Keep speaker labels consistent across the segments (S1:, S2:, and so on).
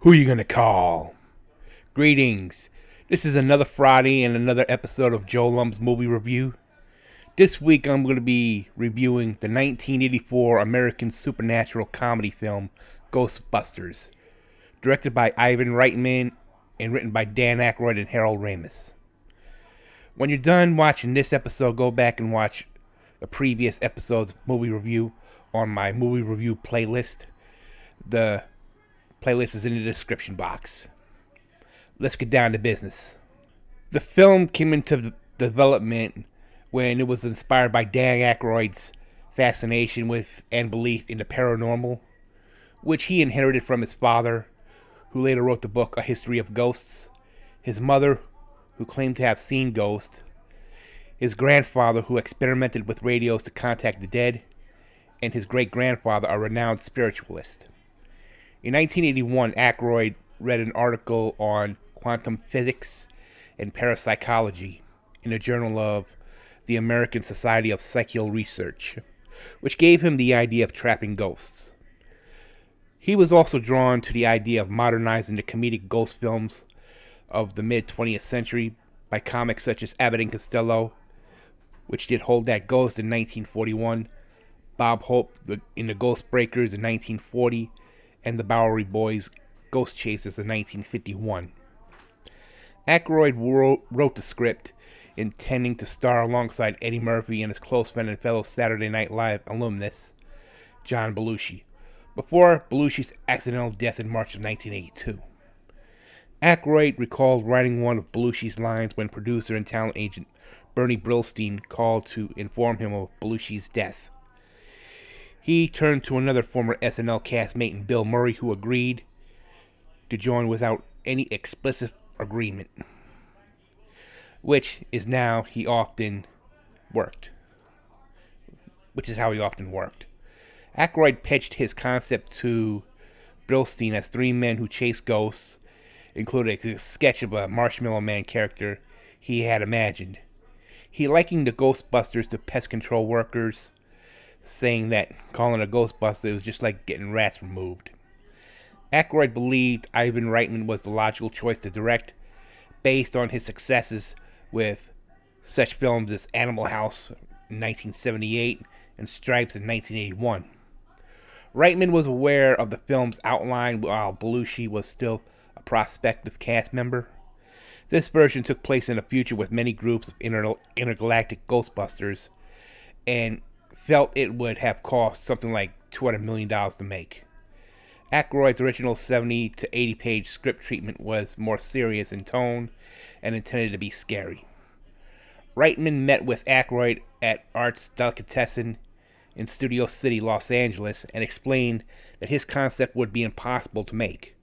S1: Who you gonna call? Greetings. This is another Friday and another episode of Joe Lum's Movie Review. This week I'm going to be reviewing the 1984 American supernatural comedy film Ghostbusters, directed by Ivan Reitman and written by Dan Aykroyd and Harold Ramis. When you're done watching this episode, go back and watch the previous episode's movie review on my movie review playlist. The playlist is in the description box. Let's get down to business. The film came into development when it was inspired by Dan Aykroyd's fascination with and belief in the paranormal, which he inherited from his father, who later wrote the book A History of Ghosts, his mother, who claimed to have seen ghosts, his grandfather, who experimented with radios to contact the dead, and his great-grandfather, a renowned spiritualist. In 1981, Aykroyd read an article on quantum physics and parapsychology in a journal of the American Society of Psychical Research, which gave him the idea of trapping ghosts. He was also drawn to the idea of modernizing the comedic ghost films of the mid-20th century by comics such as Abbott and Costello, which did Hold That Ghost in 1941, Bob Hope in The Ghost Breakers in 1940, and the Bowery Boys' Ghost Chasers in 1951. Aykroyd wrote the script intending to star alongside Eddie Murphy and his close friend and fellow Saturday Night Live alumnus, John Belushi, before Belushi's accidental death in March of 1982. Aykroyd recalled writing one of Belushi's lines when producer and talent agent Bernie Brillstein called to inform him of Belushi's death. He turned to another former SNL castmate in Bill Murray, who agreed to join without any explicit agreement, which is how he often worked. Aykroyd pitched his concept to Brillstein as three men who chase ghosts, including a sketch of a Marshmallow Man character he had imagined. He likened the Ghostbusters to pest control workers, saying that calling a Ghostbuster was just like getting rats removed. Aykroyd believed Ivan Reitman was the logical choice to direct, based on his successes with such films as Animal House in 1978 and Stripes in 1981. Reitman was aware of the film's outline while Belushi was still a prospective cast member. This version took place in the future with many groups of intergalactic Ghostbusters, and felt it would have cost something like $200 million to make. Aykroyd's original 70 to 80 page script treatment was more serious in tone and intended to be scary. Reitman met with Aykroyd at Art's Delicatessen in Studio City, Los Angeles, and explained that his concept would be impossible to make.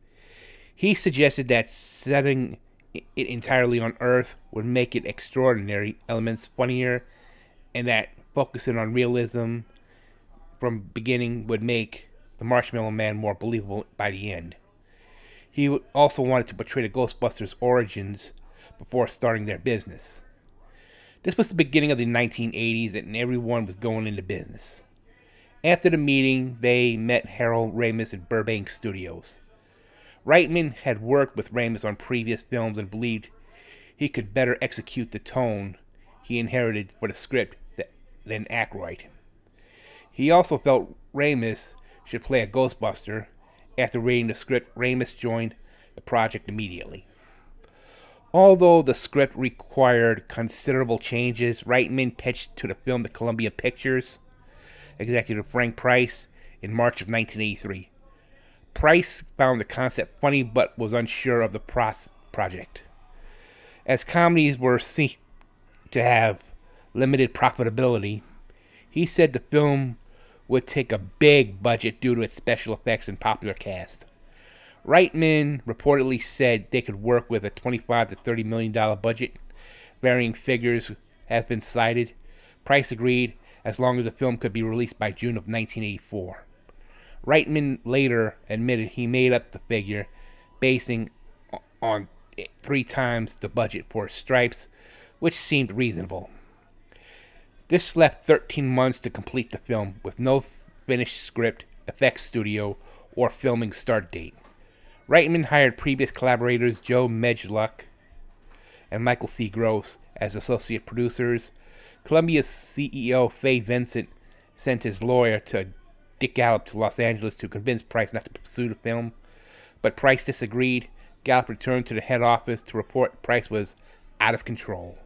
S1: He suggested that setting it entirely on Earth would make it extraordinary elements funnier, and that focusing on realism from beginning would make the Marshmallow Man more believable by the end. He also wanted to portray the Ghostbusters' origins before starting their business. This was the beginning of the 1980s and everyone was going into business. After the meeting, they met Harold Ramis at Burbank Studios. Reitman had worked with Ramis on previous films and believed he could better execute the tone he inherited for the script than Aykroyd. He also felt Ramis should play a Ghostbuster. After reading the script, Ramis joined the project immediately. Although the script required considerable changes, Reitman pitched to the film to Columbia Pictures executive Frank Price in March of 1983. Price found the concept funny but was unsure of the project. As comedies were seen to have limited profitability, he said the film would take a big budget due to its special effects and popular cast. Reitman reportedly said they could work with a $25 to $30 million budget. Varying figures have been cited. Price agreed as long as the film could be released by June of 1984. Reitman later admitted he made up the figure basing on 3 times the budget for Stripes, which seemed reasonable. This left 13 months to complete the film, with no finished script, effects studio, or filming start date. Reitman hired previous collaborators Joe Medluck and Michael C. Gross as associate producers. Columbia's CEO Fay Vincent sent his lawyer to Dick Gallup to Los Angeles to convince Price not to pursue the film, but Price disagreed. Gallup returned to the head office to report Price was out of control.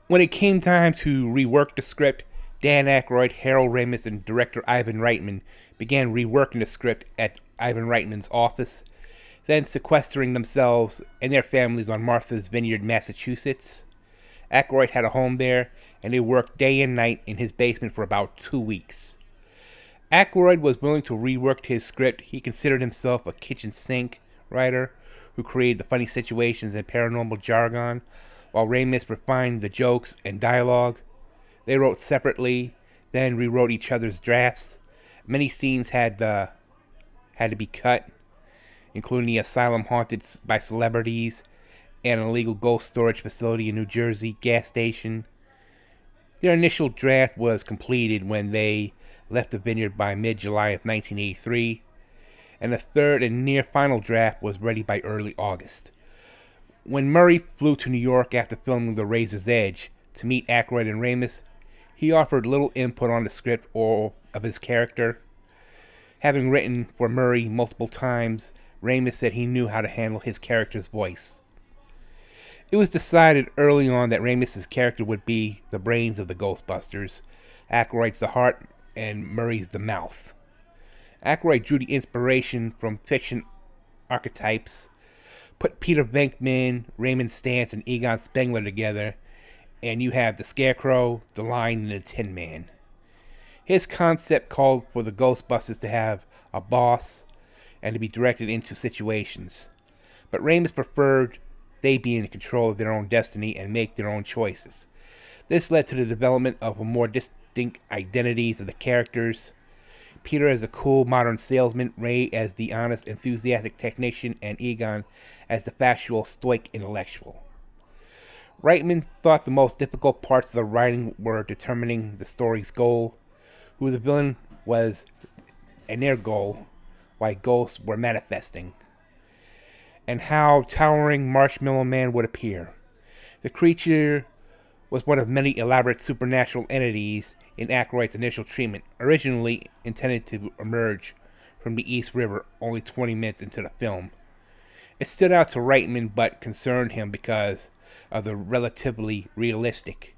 S1: When it came time to rework the script, Dan Aykroyd, Harold Ramis, and director Ivan Reitman began reworking the script at Ivan Reitman's office, then sequestering themselves and their families on Martha's Vineyard, Massachusetts. Aykroyd had a home there, and they worked day and night in his basement for about 2 weeks. Aykroyd was willing to rework his script. He considered himself a kitchen sink writer who created the funny situations and paranormal jargon, while Ramis refined the jokes and dialogue. They wrote separately, then rewrote each other's drafts. Many scenes had to be cut, including the asylum haunted by celebrities, and an illegal ghost storage facility in New Jersey, gas station. Their initial draft was completed when they left the vineyard by mid-July of 1983, and the third and near-final draft was ready by early August. When Murray flew to New York after filming The Razor's Edge to meet Aykroyd and Ramis, he offered little input on the script or of his character. Having written for Murray multiple times, Ramis said he knew how to handle his character's voice. It was decided early on that Ramis' character would be the brains of the Ghostbusters, Aykroyd's the heart, and Murray's the mouth. Aykroyd drew the inspiration from fiction archetypes, put Peter Venkman, Raymond Stantz, and Egon Spengler together, and you have the Scarecrow, the Lion, and the Tin Man. His concept called for the Ghostbusters to have a boss and to be directed into situations, but Ramis preferred they be in control of their own destiny and make their own choices. This led to the development of more distinct identities of the characters. Peter as the cool modern salesman, Ray as the honest, enthusiastic technician, and Egon as the factual, stoic intellectual. Reitman thought the most difficult parts of the writing were determining the story's goal, who the villain was, and their goal, why ghosts were manifesting, and how towering Marshmallow Man would appear. The creature was one of many elaborate supernatural entities in Aykroyd's initial treatment, originally intended to emerge from the East River only 20 minutes into the film. It stood out to Reitman but concerned him because of the relatively realistic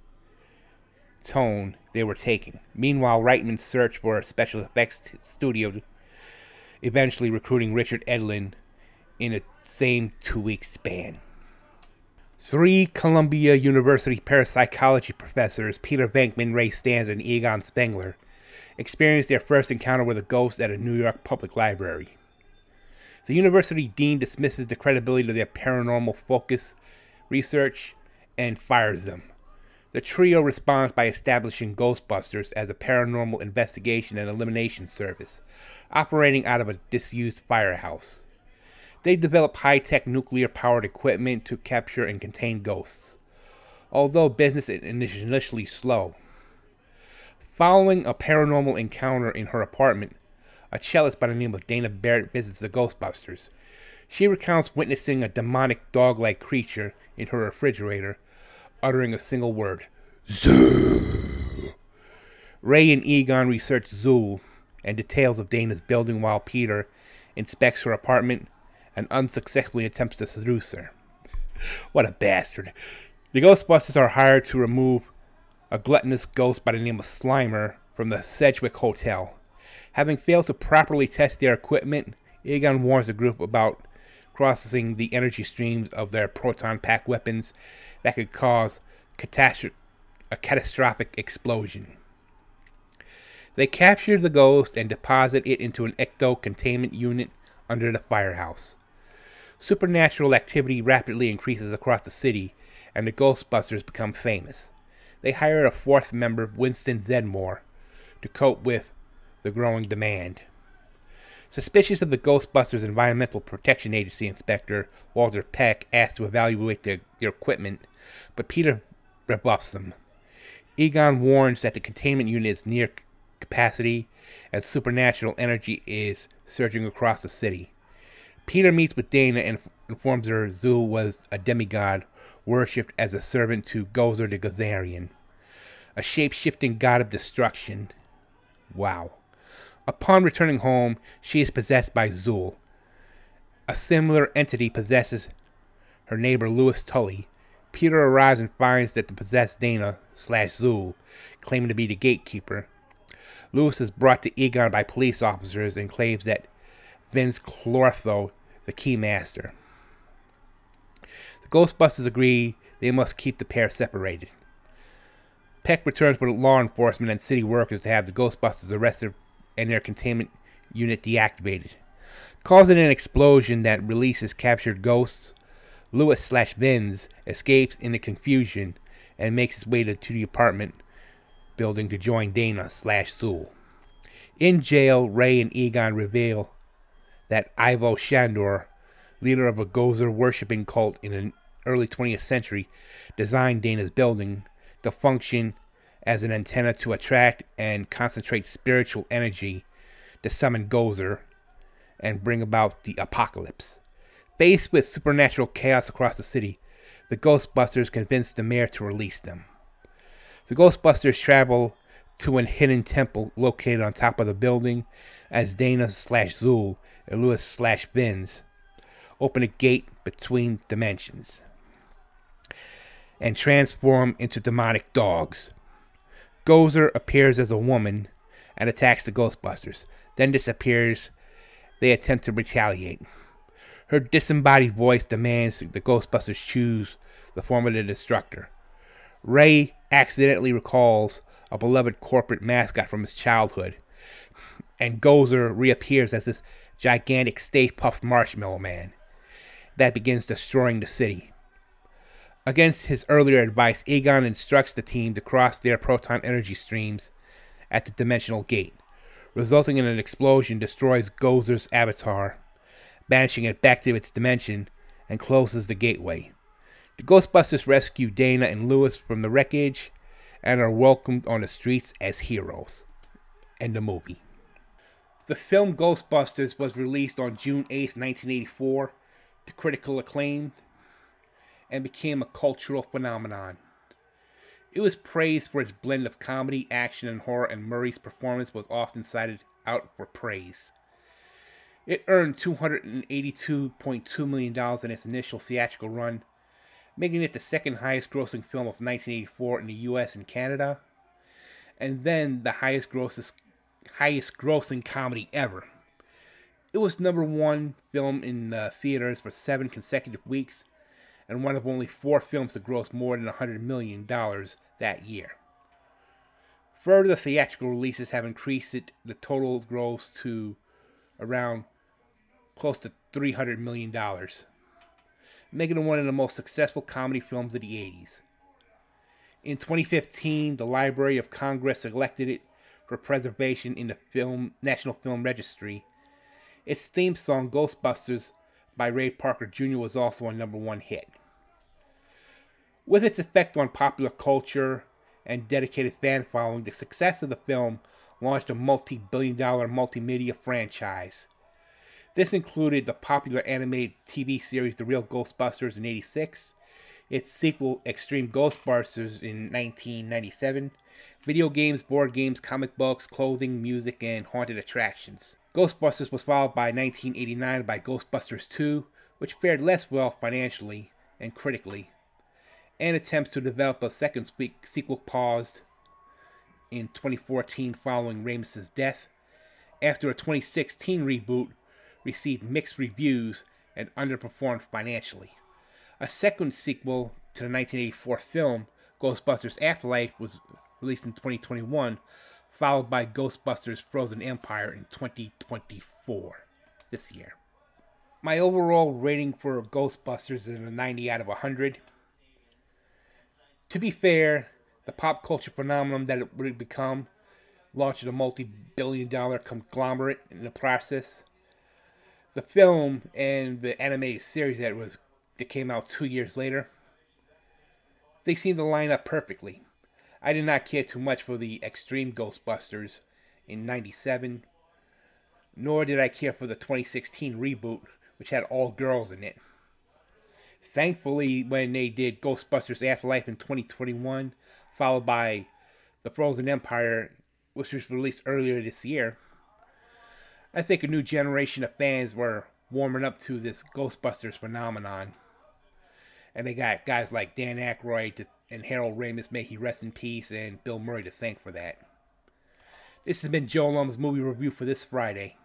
S1: tone they were taking. Meanwhile, Reitman searched for a special effects studio, eventually recruiting Richard Edlund in a same 2-week span. 3 Columbia University parapsychology professors, Peter Venkman, Ray Stantz, and Egon Spengler, experienced their first encounter with a ghost at a New York public library. The university dean dismisses the credibility of their paranormal focus research and fires them. The trio responds by establishing Ghostbusters as a paranormal investigation and elimination service, operating out of a disused firehouse. They develop high-tech nuclear-powered equipment to capture and contain ghosts, although business is initially slow. Following a paranormal encounter in her apartment, a cellist by the name of Dana Barrett visits the Ghostbusters. She recounts witnessing a demonic dog-like creature in her refrigerator, uttering a single word, Zool. Ray and Egon research Zool and details of Dana's building while Peter inspects her apartment and unsuccessfully attempts to seduce her. What a bastard. The Ghostbusters are hired to remove a gluttonous ghost by the name of Slimer from the Sedgwick Hotel. Having failed to properly test their equipment, Egon warns the group about crossing the energy streams of their proton-packed weapons that could cause a catastrophic explosion. They capture the ghost and deposit it into an ecto-containment unit under the firehouse. Supernatural activity rapidly increases across the city, and the Ghostbusters become famous. They hire a 4th member, Winston Zedmore, to cope with the growing demand. Suspicious of the Ghostbusters Environmental Protection Agency inspector, Walter Peck, asks to evaluate their equipment, but Peter rebuffs them. Egon warns that the containment unit is near capacity, and supernatural energy is surging across the city. Peter meets with Dana and informs her Zul was a demigod worshipped as a servant to Gozer the Gozerian, a shape-shifting god of destruction. Wow. Upon returning home, she is possessed by Zul. A similar entity possesses her neighbor Louis Tully. Peter arrives and finds that the possessed Dana/Zul, claiming to be the gatekeeper. Louis is brought to Egon by police officers and claims that Vince Clortho, the keymaster. The Ghostbusters agree they must keep the pair separated. Peck returns with law enforcement and city workers to have the Ghostbusters arrested and their containment unit deactivated. Causing an explosion that releases captured ghosts, Louis/Vince escapes in the confusion and makes his way to the apartment building to join Dana/Zul. In jail, Ray and Egon reveal that Ivo Shandor, leader of a Gozer worshipping cult in the early 20th century, designed Dana's building to function as an antenna to attract and concentrate spiritual energy to summon Gozer and bring about the apocalypse. Faced with supernatural chaos across the city, the Ghostbusters convince the mayor to release them. The Ghostbusters travel to a hidden temple located on top of the building as Dana/Zul and Louis/Vince open a gate between dimensions and transform into demonic dogs. Gozer appears as a woman and attacks the Ghostbusters, then disappears. They attempt to retaliate. Her disembodied voice demands the Ghostbusters choose the form of the destructor. Ray accidentally recalls a beloved corporate mascot from his childhood, and Gozer reappears as this gigantic Stay-Puft Marshmallow Man that begins destroying the city. Against his earlier advice, Egon instructs the team to cross their proton energy streams at the dimensional gate, resulting in an explosion destroys Gozer's avatar, banishing it back to its dimension, and closes the gateway. The Ghostbusters rescue Dana and Louis from the wreckage and are welcomed on the streets as heroes. End the movie. The film Ghostbusters was released on June 8, 1984, to critical acclaim, and became a cultural phenomenon. It was praised for its blend of comedy, action, and horror, and Murray's performance was often cited out for praise. It earned $282.2 million in its initial theatrical run, making it the second highest grossing film of 1984 in the US and Canada, and then the highest grossing comedy ever. It was number one film in theaters for 7 consecutive weeks, and one of only 4 films to gross more than $100 million that year. Further theatrical releases have increased the total gross to around close to $300 million, making it one of the most successful comedy films of the 80s. In 2015, the Library of Congress elected it for preservation in the National Film Registry. Its theme song, Ghostbusters, by Ray Parker Jr. was also a number 1 hit. With its effect on popular culture and dedicated fan following, the success of the film launched a multi-billion-dollar multimedia franchise. This included the popular animated TV series The Real Ghostbusters in '86, its sequel Extreme Ghostbusters in 1997, video games, board games, comic books, clothing, music, and haunted attractions. Ghostbusters was followed by 1989 by Ghostbusters 2, which fared less well financially and critically, and attempts to develop a second sequel paused in 2014 following Ramis' death, after a 2016 reboot received mixed reviews and underperformed financially. A second sequel to the 1984 film, Ghostbusters Afterlife, was released in 2021, followed by Ghostbusters Frozen Empire in 2024, this year. My overall rating for Ghostbusters is a 90 out of 100. To be fair, the pop culture phenomenon that it would become launched a multi-billion-dollar conglomerate in the process. The film and the animated series that came out 2 years later, they seem to line up perfectly. I did not care too much for the Extreme Ghostbusters in '97, nor did I care for the 2016 reboot, which had all girls in it. Thankfully, when they did Ghostbusters Afterlife in 2021, followed by The Frozen Empire, which was released earlier this year, I think a new generation of fans were warming up to this Ghostbusters phenomenon. And they got guys like Dan Aykroyd and Harold Ramis, may he rest in peace, and Bill Murray to thank for that. This has been Joe Lum's movie review for this Friday.